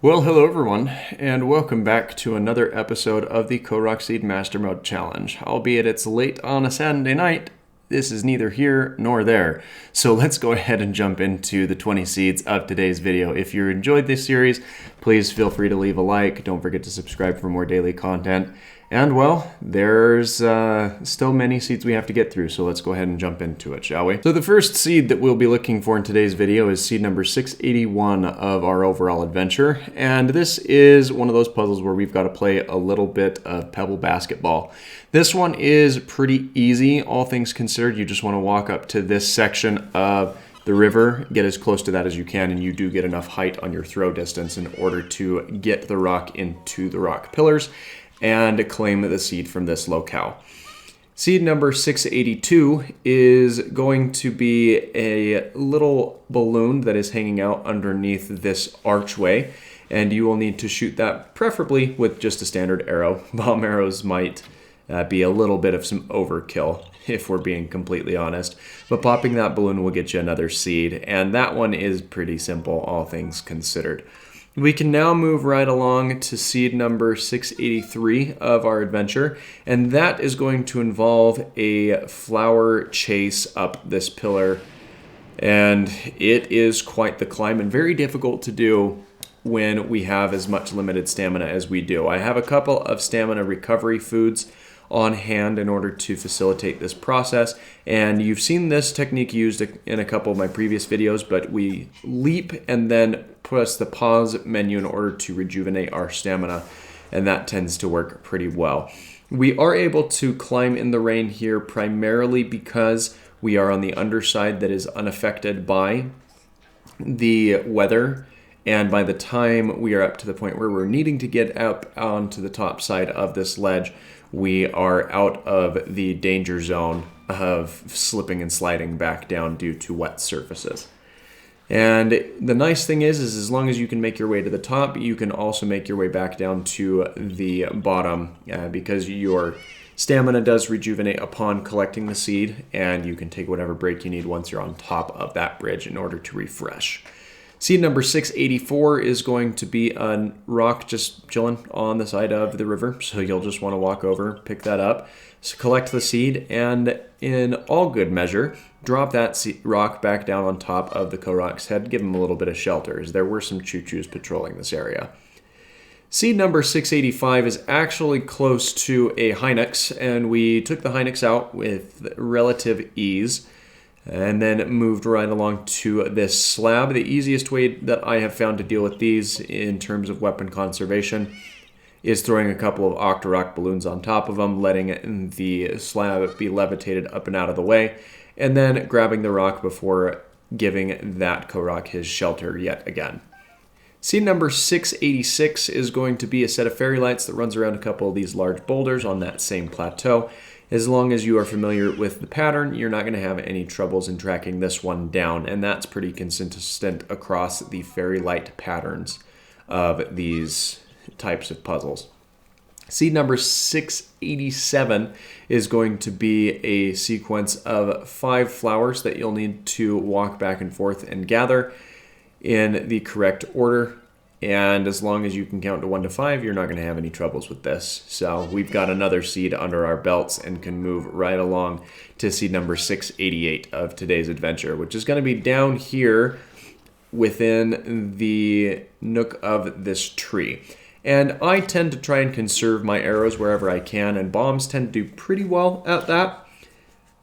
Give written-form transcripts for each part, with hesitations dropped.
Well, hello everyone, and welcome back to another episode of the Korok Seed Master Mode Challenge. Albeit it's late on a Saturday night, this is neither here nor there. So let's go ahead and jump into the 20 seeds of today's video. If you enjoyed this series, please feel free to leave a like. Don't forget to subscribe for more daily content. And well, there's still many seeds we have to get through, so let's go ahead and jump into it, shall we? So the first seed that we'll be looking for in today's video is seed number 681 of our overall adventure. And this is one of those puzzles where we've got to play a little bit of pebble basketball. This one is pretty easy, all things considered. You just want to walk up to this section of the river, get as close to that as you can, and you do get enough height on your throw distance in order to get the rock into the rock pillars and claim the seed from this locale. Seed number 682 is going to be a little balloon that is hanging out underneath this archway, and you will need to shoot that preferably with just a standard arrow. Bomb arrows might be a little bit of some overkill, if we're being completely honest. But popping that balloon will get you another seed, and that one is pretty simple, all things considered. We can now move right along to seed number 683 of our adventure, and that is going to involve a flower chase up this pillar. And it is quite the climb and very difficult to do when we have as much limited stamina as we do. I have a couple of stamina recovery foods on hand in order to facilitate this process, and you've seen this technique used in a couple of my previous videos, but we leap and then press the pause menu in order to rejuvenate our stamina, and that tends to work pretty well. We are able to climb in the rain here primarily because we are on the underside that is unaffected by the weather, and by the time we are up to the point where we're needing to get up onto the top side of this ledge, we are out of the danger zone of slipping and sliding back down due to wet surfaces. And the nice thing is as long as you can make your way to the top, you can also make your way back down to the bottom because your stamina does rejuvenate upon collecting the seed, and you can take whatever break you need once you're on top of that bridge in order to refresh. Seed number 684 is going to be a rock just chilling on the side of the river, so you'll just want to walk over, pick that up, so collect the seed, and in all good measure, drop that rock back down on top of the Korok's head, give him a little bit of shelter, as there were some choo-choos patrolling this area. Seed number 685 is actually close to a Hynix, and we took the Hynix out with relative ease, and then moved right along to this slab. The easiest way that I have found to deal with these in terms of weapon conservation is throwing a couple of Octorok balloons on top of them, letting the slab be levitated up and out of the way, and then grabbing the rock before giving that Korok his shelter yet again. Seed number 686 is going to be a set of fairy lights that runs around a couple of these large boulders on that same plateau. As long as you are familiar with the pattern, you're not going to have any troubles in tracking this one down, and that's pretty consistent across the fairy light patterns of these types of puzzles. Seed number 687 is going to be a sequence of 5 flowers that you'll need to walk back and forth and gather in the correct order. And as long as you can count to 1 to 5, you're not going to have any troubles with this. So we've got another seed under our belts and can move right along to seed number 688 of today's adventure, which is going to be down here within the nook of this tree. And I tend to try and conserve my arrows wherever I can, and bombs tend to do pretty well at that.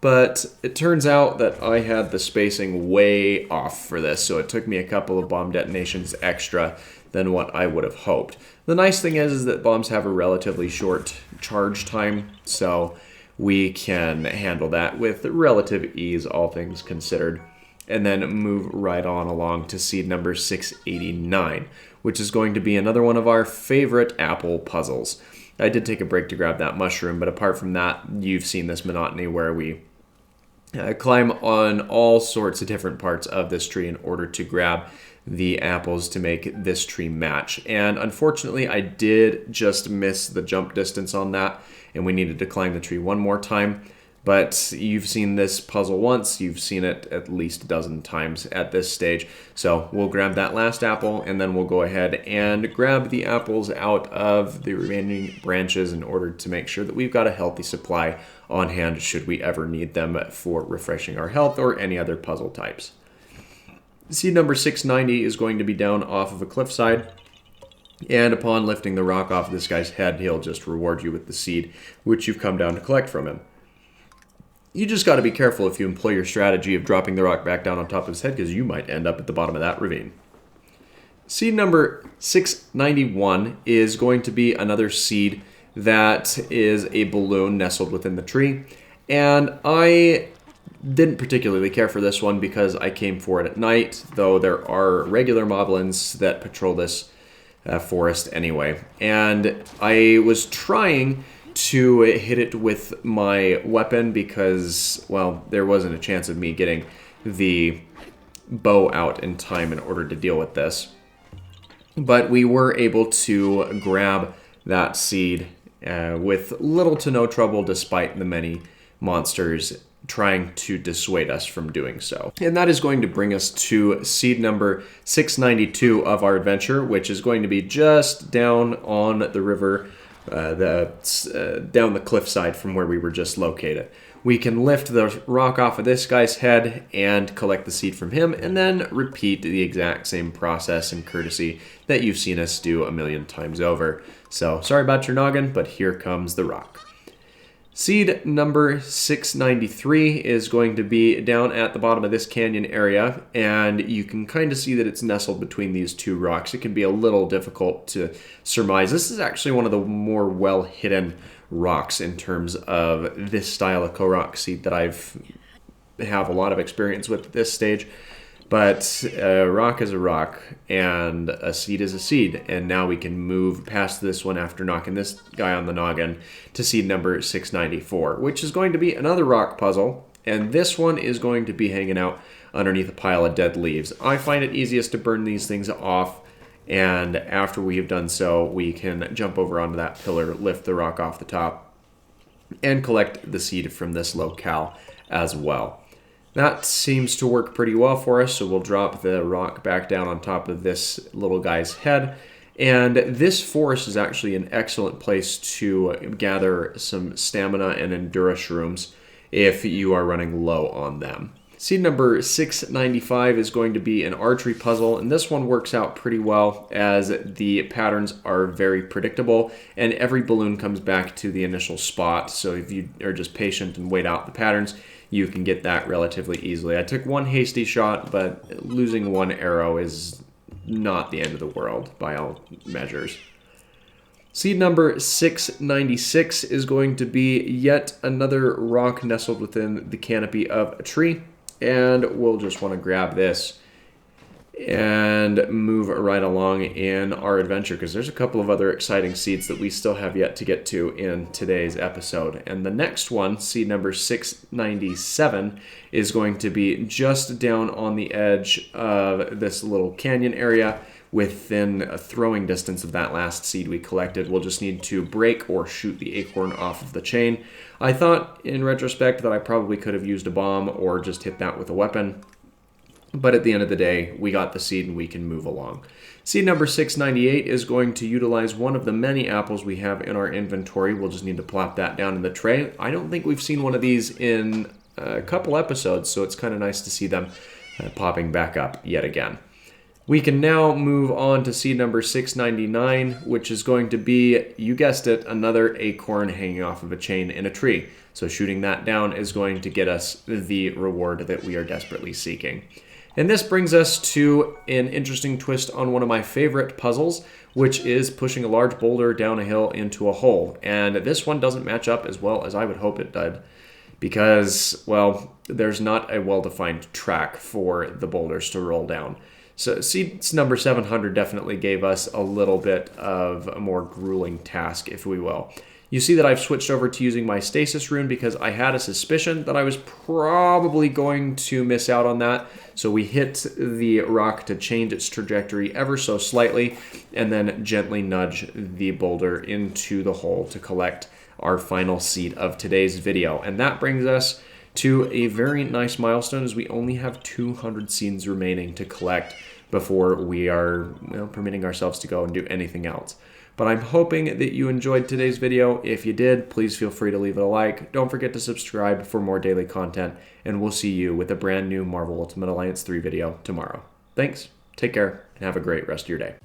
But it turns out that I had the spacing way off for this, so it took me a couple of bomb detonations extra than what I would have hoped. The nice thing is that bombs have a relatively short charge time, so we can handle that with relative ease, all things considered, and then move right on along to seed number 689, which is going to be another one of our favorite apple puzzles. I did take a break to grab that mushroom, but apart from that, you've seen this monotony where we climb on all sorts of different parts of this tree in order to grab the apples to make this tree match. And unfortunately, I did just miss the jump distance on that, and we needed to climb the tree one more time. But you've seen this puzzle once, you've seen it at least a dozen times at this stage. So we'll grab that last apple, and then we'll go ahead and grab the apples out of the remaining branches in order to make sure that we've got a healthy supply on hand should we ever need them for refreshing our health or any other puzzle types. Seed number 690 is going to be down off of a cliffside. And upon lifting the rock off of this guy's head, he'll just reward you with the seed, which you've come down to collect from him. You just got to be careful if you employ your strategy of dropping the rock back down on top of his head, because you might end up at the bottom of that ravine. Seed number 691 is going to be another seed that is a balloon nestled within the tree. And I didn't particularly care for this one because I came for it at night, though there are regular moblins that patrol this forest anyway. And I was trying to hit it with my weapon because, well, there wasn't a chance of me getting the bow out in time in order to deal with this. But we were able to grab that seed with little to no trouble, despite the many monsters trying to dissuade us from doing so. And that is going to bring us to seed number 692 of our adventure, which is going to be just down on the river, down the cliffside from where we were just located. We can lift the rock off of this guy's head and collect the seed from him, and then repeat the exact same process and courtesy that you've seen us do a million times over. So, sorry about your noggin, but here comes the rock. Seed number 693 is going to be down at the bottom of this canyon area, and you can kind of see that it's nestled between these two rocks. It can be a little difficult to surmise. This is actually one of the more well-hidden rocks in terms of this style of Korok seed that have a lot of experience with at this stage. But a rock is a rock, and a seed is a seed. And now we can move past this one after knocking this guy on the noggin to seed number 694, which is going to be another rock puzzle. And this one is going to be hanging out underneath a pile of dead leaves. I find it easiest to burn these things off, and after we have done so, we can jump over onto that pillar, lift the rock off the top, and collect the seed from this locale as well. That seems to work pretty well for us, so we'll drop the rock back down on top of this little guy's head. And this forest is actually an excellent place to gather some stamina and endura shrooms if you are running low on them. Seed number 695 is going to be an archery puzzle, and this one works out pretty well as the patterns are very predictable and every balloon comes back to the initial spot. So if you are just patient and wait out the patterns, you can get that relatively easily. I took one hasty shot, but losing one arrow is not the end of the world by all measures. Seed number 696 is going to be yet another rock nestled within the canopy of a tree. And we'll just want to grab this and move right along in our adventure, because there's a couple of other exciting seeds that we still have yet to get to in today's episode. And the next one, seed number 697, is going to be just down on the edge of this little canyon area within a throwing distance of that last seed we collected. We'll just need to break or shoot the acorn off of the chain. I thought in retrospect that I probably could have used a bomb or just hit that with a weapon. But at the end of the day, we got the seed and we can move along. Seed number 698 is going to utilize one of the many apples we have in our inventory. We'll just need to plop that down in the tray. I don't think we've seen one of these in a couple episodes, so it's kind of nice to see them popping back up yet again. We can now move on to seed number 699, which is going to be, you guessed it, another acorn hanging off of a chain in a tree. So shooting that down is going to get us the reward that we are desperately seeking. And this brings us to an interesting twist on one of my favorite puzzles, which is pushing a large boulder down a hill into a hole. And this one doesn't match up as well as I would hope it did, because, well, there's not a well-defined track for the boulders to roll down. So seed number 700 definitely gave us a little bit of a more grueling task, if we will. You see that I've switched over to using my stasis rune because I had a suspicion that I was probably going to miss out on that. So we hit the rock to change its trajectory ever so slightly and then gently nudge the boulder into the hole to collect our final seed of today's video. And that brings us to a very nice milestone, as we only have 200 seeds remaining to collect before we are permitting ourselves to go and do anything else. But I'm hoping that you enjoyed today's video. If you did, please feel free to leave it a like. Don't forget to subscribe for more daily content, and we'll see you with a brand new Marvel Ultimate Alliance 3 video tomorrow. Thanks, take care, and have a great rest of your day.